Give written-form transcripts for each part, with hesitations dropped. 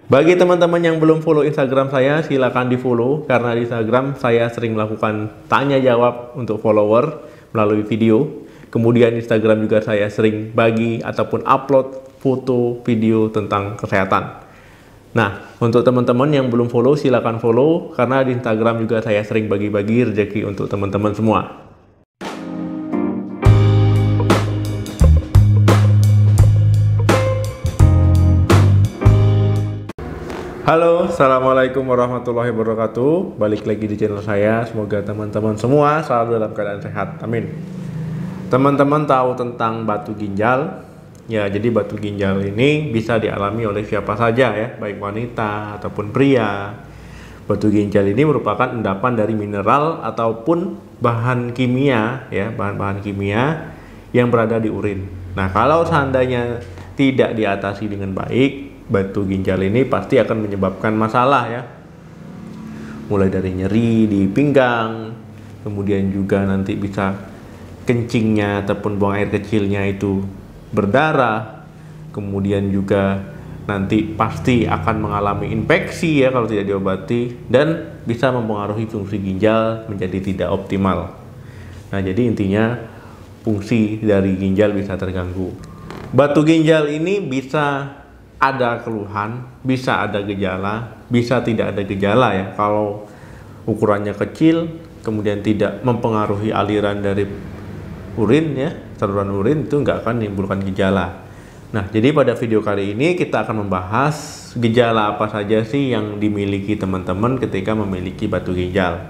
Bagi teman-teman yang belum follow Instagram saya, silakan di-follow karena di Instagram saya sering melakukan tanya jawab untuk follower melalui video. Kemudian Instagram juga saya sering bagi ataupun upload foto video tentang kesehatan. Nah, untuk teman-teman yang belum follow, silakan follow karena di Instagram juga saya sering bagi-bagi rezeki untuk teman-teman semua. Halo, Assalamualaikum warahmatullahi wabarakatuh. Balik lagi di channel saya. Semoga teman-teman semua selalu dalam keadaan sehat. Amin. Teman-teman tahu tentang batu ginjal? Ya, jadi batu ginjal ini bisa dialami oleh siapa saja ya, baik wanita ataupun pria. Batu ginjal ini merupakan endapan dari mineral ataupun bahan kimia ya, bahan-bahan kimia yang berada di urin. Nah, kalau seandainya tidak diatasi dengan baik, batu ginjal ini pasti akan menyebabkan masalah ya, mulai dari nyeri di pinggang, kemudian juga nanti bisa kencingnya ataupun buang air kecilnya itu berdarah, kemudian juga nanti pasti akan mengalami infeksi ya kalau tidak diobati, dan bisa mempengaruhi fungsi ginjal menjadi tidak optimal. Nah, jadi intinya fungsi dari ginjal bisa terganggu. Batu ginjal ini bisa ada keluhan, bisa ada gejala, bisa tidak ada gejala ya. Kalau ukurannya kecil, kemudian tidak mempengaruhi aliran dari urin ya, saluran urin, itu nggak akan menimbulkan gejala. Nah, jadi pada video kali ini kita akan membahas gejala apa saja sih yang dimiliki teman-teman ketika memiliki batu ginjal.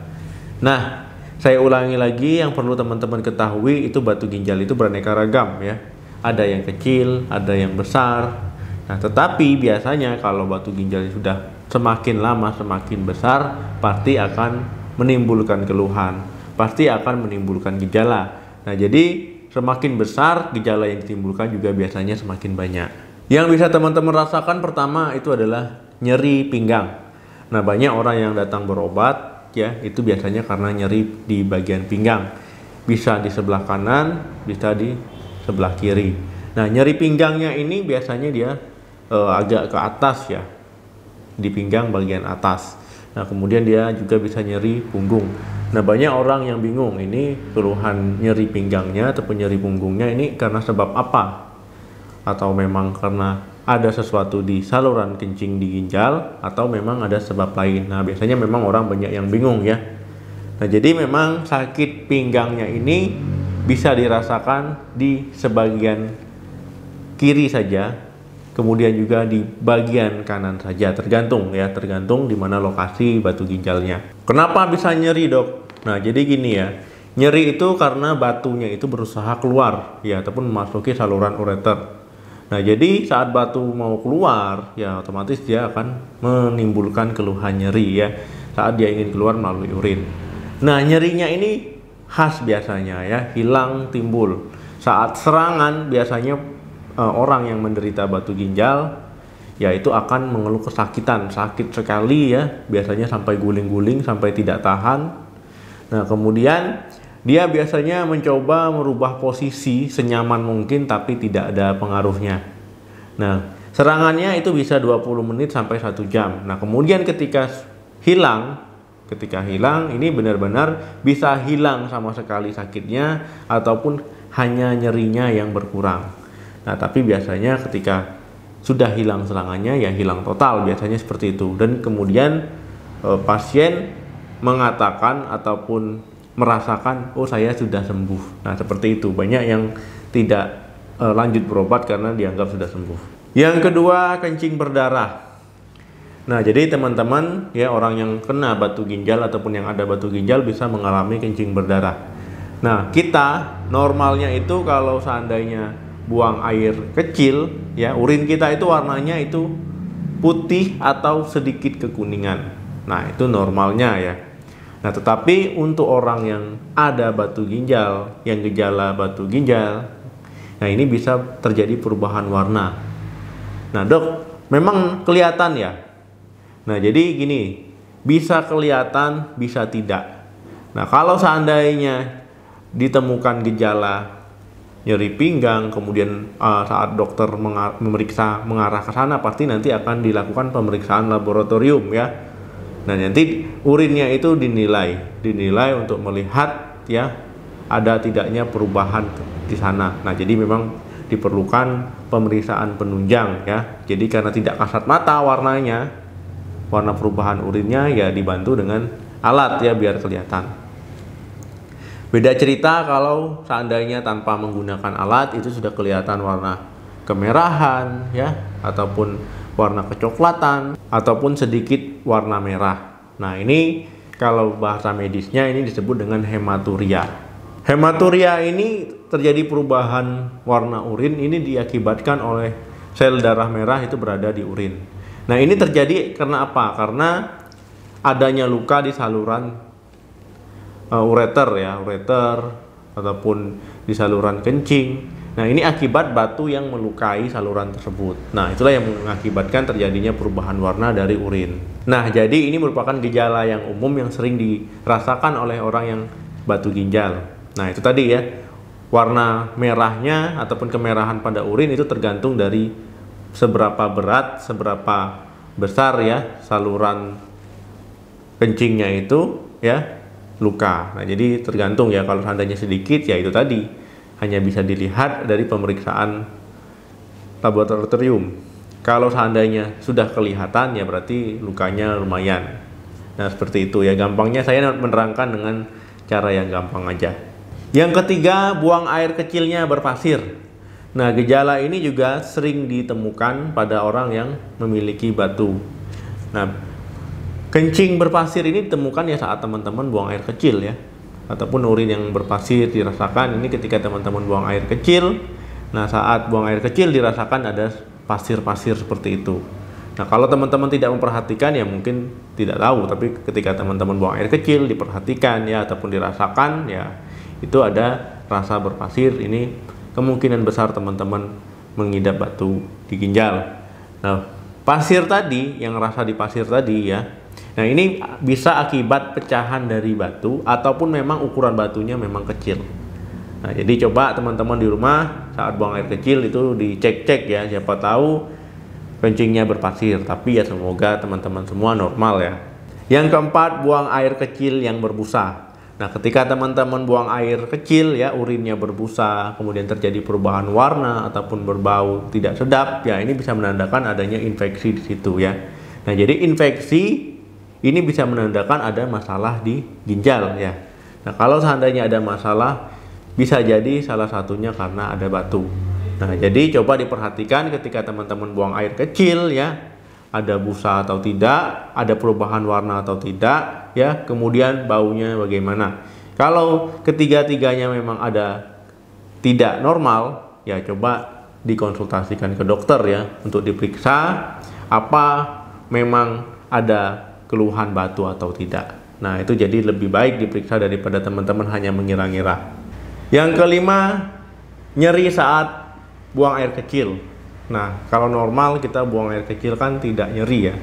Nah, saya ulangi lagi, yang perlu teman-teman ketahui itu batu ginjal itu beraneka ragam ya. Ada yang kecil, ada yang besar. Nah, tetapi biasanya kalau batu ginjal sudah semakin lama semakin besar, pasti akan menimbulkan keluhan, pasti akan menimbulkan gejala. Nah, jadi semakin besar gejala yang ditimbulkan juga biasanya semakin banyak. Yang bisa teman-teman rasakan pertama itu adalah nyeri pinggang. Nah, banyak orang yang datang berobat ya, itu biasanya karena nyeri di bagian pinggang. Bisa di sebelah kanan, bisa di sebelah kiri. Nah, nyeri pinggangnya ini biasanya dia agak ke atas ya, di pinggang bagian atas. Nah, kemudian dia juga bisa nyeri punggung. Nah, banyak orang yang bingung ini keluhan nyeri pinggangnya ataupun nyeri punggungnya ini karena sebab apa, atau memang karena ada sesuatu di saluran kencing di ginjal, atau memang ada sebab lain. Nah, biasanya memang orang banyak yang bingung ya. Nah, jadi memang sakit pinggangnya ini bisa dirasakan di sebagian kiri saja, kemudian juga di bagian kanan saja, tergantung di mana lokasi batu ginjalnya. Kenapa bisa nyeri, Dok? Nah, jadi gini ya. Nyeri itu karena batunya itu berusaha keluar ya, ataupun memasuki saluran ureter. Nah, jadi saat batu mau keluar ya, otomatis dia akan menimbulkan keluhan nyeri ya, saat dia ingin keluar melalui urin. Nah, nyerinya ini khas biasanya ya, hilang timbul saat serangan. Biasanya orang yang menderita batu ginjal ya itu akan mengeluh kesakitan, sakit sekali ya, biasanya sampai guling-guling, sampai tidak tahan. Nah, kemudian dia biasanya mencoba merubah posisi senyaman mungkin, tapi tidak ada pengaruhnya. Nah, serangannya itu bisa 20 menit sampai 1 jam. Nah, kemudian ketika hilang ini benar-benar bisa hilang sama sekali sakitnya, ataupun hanya nyerinya yang berkurang. Nah, tapi biasanya ketika sudah hilang serangannya ya hilang total, biasanya seperti itu. Dan kemudian pasien mengatakan ataupun merasakan, oh saya sudah sembuh. Nah, seperti itu. Banyak yang tidak lanjut berobat karena dianggap sudah sembuh. Yang kedua, kencing berdarah. Nah, jadi teman-teman ya, orang yang kena batu ginjal ataupun yang ada batu ginjal bisa mengalami kencing berdarah. Nah, kita normalnya itu kalau seandainya buang air kecil ya, urin kita itu warnanya itu putih atau sedikit kekuningan. Nah, itu normalnya ya. Nah, tetapi untuk orang yang ada batu ginjal, yang gejala batu ginjal, nah ini bisa terjadi perubahan warna. Nah, Dok, memang kelihatan ya? Nah, jadi gini, bisa kelihatan, bisa tidak. Nah, kalau seandainya ditemukan gejala nyeri pinggang, kemudian saat dokter memeriksa mengarah ke sana, pasti nanti akan dilakukan pemeriksaan laboratorium ya. Nah, nanti urinnya itu dinilai untuk melihat ya ada tidaknya perubahan di sana. Nah, jadi memang diperlukan pemeriksaan penunjang ya. Jadi karena tidak kasat mata warnanya, warna perubahan urinnya ya dibantu dengan alat ya biar kelihatan. Beda cerita kalau seandainya tanpa menggunakan alat itu sudah kelihatan warna kemerahan ya, ataupun warna kecoklatan, ataupun sedikit warna merah. Nah, ini kalau bahasa medisnya ini disebut dengan hematuria. Hematuria ini terjadi perubahan warna urin, ini diakibatkan oleh sel darah merah itu berada di urin. Nah, ini terjadi karena apa? Karena adanya luka di saluran ureter ataupun di saluran kencing. Nah, ini akibat batu yang melukai saluran tersebut. Nah, itulah yang mengakibatkan terjadinya perubahan warna dari urin. Nah, jadi ini merupakan gejala yang umum yang sering dirasakan oleh orang yang batu ginjal. Nah, itu tadi ya, warna merahnya ataupun kemerahan pada urin itu tergantung dari seberapa berat, seberapa besar ya saluran kencingnya itu ya luka. Nah, jadi tergantung ya, kalau seandainya sedikit ya itu tadi hanya bisa dilihat dari pemeriksaan laboratorium. Kalau seandainya sudah kelihatan ya berarti lukanya lumayan. Nah, seperti itu ya, gampangnya saya menerangkan dengan cara yang gampang aja. Yang ketiga, buang air kecilnya berpasir. Nah, gejala ini juga sering ditemukan pada orang yang memiliki batu. Nah, kencing berpasir ini ditemukan ya saat teman-teman buang air kecil ya, ataupun urin yang berpasir dirasakan ini ketika teman-teman buang air kecil. Nah, saat buang air kecil dirasakan ada pasir-pasir seperti itu. Nah, kalau teman-teman tidak memperhatikan ya mungkin tidak tahu, tapi ketika teman-teman buang air kecil diperhatikan ya ataupun dirasakan ya itu ada rasa berpasir, ini kemungkinan besar teman-teman mengidap batu di ginjal. Nah, pasir tadi, yang rasa di pasir tadi ya, nah ini bisa akibat pecahan dari batu ataupun memang ukuran batunya memang kecil. Nah, jadi coba teman-teman di rumah saat buang air kecil itu dicek-cek ya, siapa tahu kencingnya berpasir, tapi ya semoga teman-teman semua normal ya. Yang keempat, buang air kecil yang berbusa. Nah, ketika teman-teman buang air kecil ya, urinnya berbusa, kemudian terjadi perubahan warna ataupun berbau tidak sedap, ya ini bisa menandakan adanya infeksi di situ ya. Nah, jadi infeksi ini bisa menandakan ada masalah di ginjal ya. Nah, kalau seandainya ada masalah, bisa jadi salah satunya karena ada batu. Nah, jadi coba diperhatikan ketika teman-teman buang air kecil ya, ada busa atau tidak, ada perubahan warna atau tidak ya, kemudian baunya bagaimana. Kalau ketiga-tiganya memang ada tidak normal ya, coba dikonsultasikan ke dokter ya untuk diperiksa apa memang ada keluhan batu atau tidak. Nah, itu jadi lebih baik diperiksa daripada teman-teman hanya mengira-ngira. Yang kelima, nyeri saat buang air kecil. Nah, kalau normal kita buang air kecil kan tidak nyeri ya.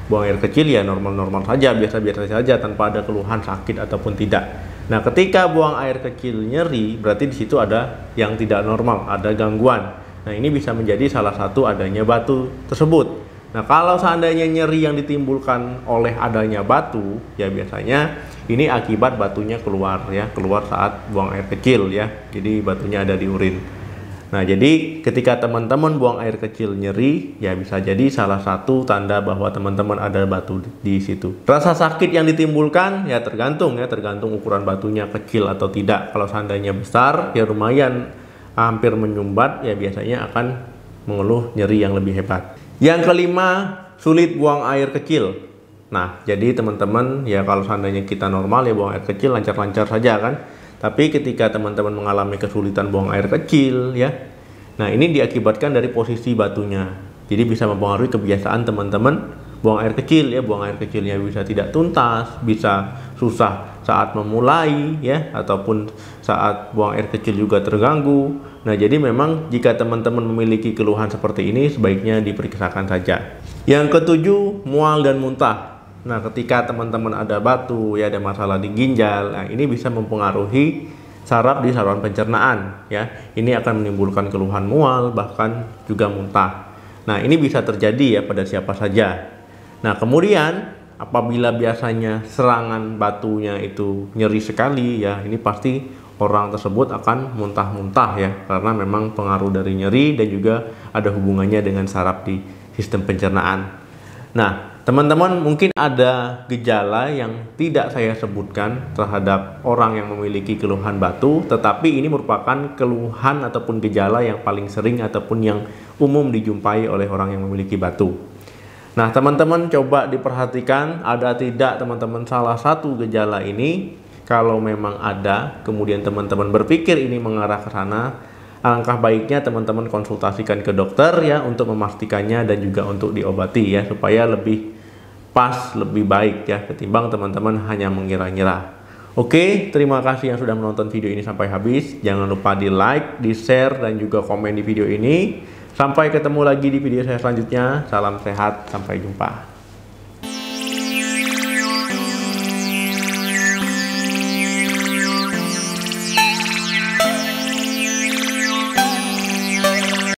Buang air kecil ya normal-normal saja, biasa-biasa saja tanpa ada keluhan sakit ataupun tidak. Nah, ketika buang air kecil nyeri, berarti di situ ada yang tidak normal, ada gangguan. Nah, ini bisa menjadi salah satu adanya batu tersebut. Nah, kalau seandainya nyeri yang ditimbulkan oleh adanya batu, ya biasanya ini akibat batunya keluar ya, keluar saat buang air kecil ya. Jadi batunya ada di urin. Nah, jadi ketika teman-teman buang air kecil nyeri, ya bisa jadi salah satu tanda bahwa teman-teman ada batu di situ. Rasa sakit yang ditimbulkan ya tergantung ukuran batunya kecil atau tidak. Kalau seandainya besar, ya lumayan hampir menyumbat, ya biasanya akan mengeluh nyeri yang lebih hebat. Yang kelima, sulit buang air kecil. Nah, jadi teman-teman ya kalau seandainya kita normal ya buang air kecil lancar-lancar saja kan. Tapi ketika teman-teman mengalami kesulitan buang air kecil ya, nah ini diakibatkan dari posisi batunya. Jadi bisa mempengaruhi kebiasaan teman-teman buang air kecil ya. Buang air kecilnya bisa tidak tuntas, bisa susah saat memulai ya, ataupun saat buang air kecil juga terganggu. Nah, jadi memang jika teman-teman memiliki keluhan seperti ini sebaiknya diperiksakan saja. Yang ketujuh, mual dan muntah. Nah, ketika teman-teman ada batu ya, ada masalah di ginjal, nah ini bisa mempengaruhi saraf di saluran pencernaan ya. Ini akan menimbulkan keluhan mual bahkan juga muntah. Nah, ini bisa terjadi ya pada siapa saja. Nah, kemudian apabila biasanya serangan batunya itu nyeri sekali ya, ini pasti orang tersebut akan muntah-muntah ya, karena memang pengaruh dari nyeri dan juga ada hubungannya dengan saraf di sistem pencernaan. Nah, teman-teman mungkin ada gejala yang tidak saya sebutkan terhadap orang yang memiliki keluhan batu, tetapi ini merupakan keluhan ataupun gejala yang paling sering ataupun yang umum dijumpai oleh orang yang memiliki batu. Nah, teman-teman coba diperhatikan ada tidak teman-teman salah satu gejala ini. Kalau memang ada, kemudian teman-teman berpikir ini mengarah ke sana, alangkah baiknya teman-teman konsultasikan ke dokter ya untuk memastikannya dan juga untuk diobati ya, supaya lebih pas, lebih baik ya ketimbang teman-teman hanya mengira-ngira. Oke, terima kasih yang sudah menonton video ini sampai habis. Jangan lupa di like, di share dan juga komen di video ini. Sampai ketemu lagi di video saya selanjutnya. Salam sehat, sampai jumpa.